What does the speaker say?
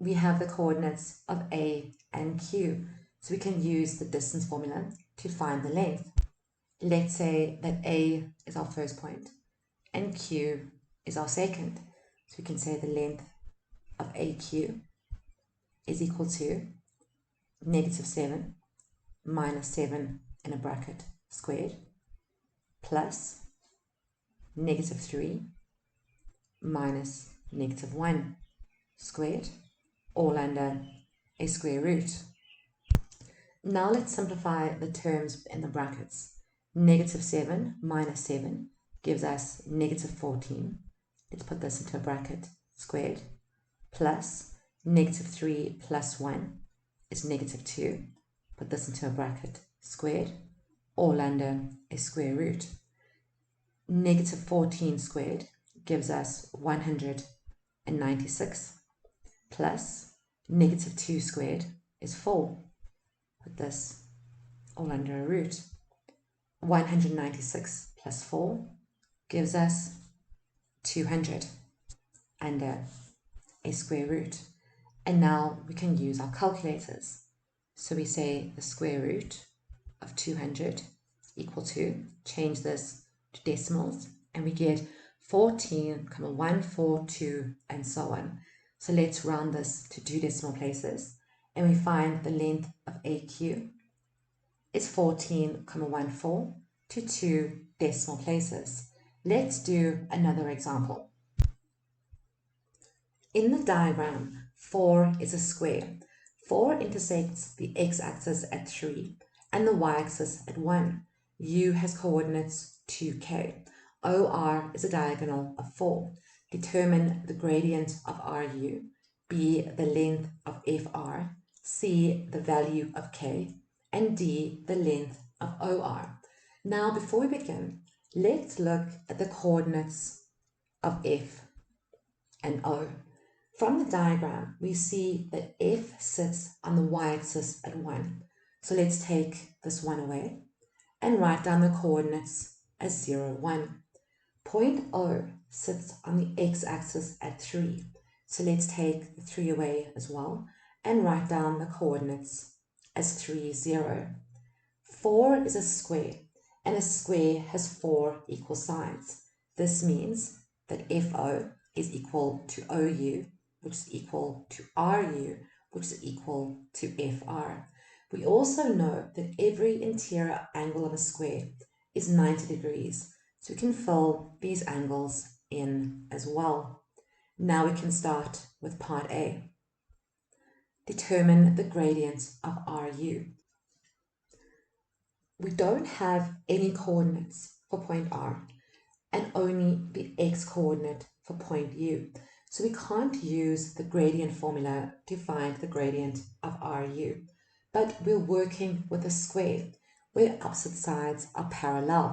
we have the coordinates of A and Q, so we can use the distance formula to find the length. Let's say that A is our first point and Q is our second. So we can say the length of AQ is equal to -7 minus 7 in a bracket squared plus -3 minus -1 squared, all under a square root. Now let's simplify the terms in the brackets. -7 minus 7 gives us -14. Let's put this into a bracket squared, plus -3 plus 1 is -2. Put this into a bracket squared, all under a square root. -14 squared gives us 196, plus -2 squared is 4. Put this all under a root. 196 plus 4 gives us 200 under a square root. And now we can use our calculators. So we say the square root of 200 equal to, change this to decimals, and we get 14,142 and so on. So let's round this to 2 decimal places, and we find the length of AQ is 14,14 to 2 decimal places. Let's do another example. In the diagram, 4 is a square. 4 intersects the x-axis at 3 and the y-axis at 1. U has coordinates 2k. OR is a diagonal of 4. Determine the gradient of RU. B, the length of FR. C, the value of k. And D, the length of OR. Now, before we begin, let's look at the coordinates of F and O. From the diagram, we see that F sits on the y-axis at 1. So let's take this 1 away and write down the coordinates as 0, 1. Point O sits on the x-axis at 3. So let's take the 3 away as well and write down the coordinates as 3, 0. 4 is a square, and a square has 4 equal sides. This means that FO is equal to OU, which is equal to RU, which is equal to FR. We also know that every interior angle of a square is 90 degrees, so we can fill these angles in as well. Now we can start with part A. Determine the gradient of RU. We don't have any coordinates for point R and only the x-coordinate for point U. So we can't use the gradient formula to find the gradient of RU. But we're working with a square where opposite sides are parallel.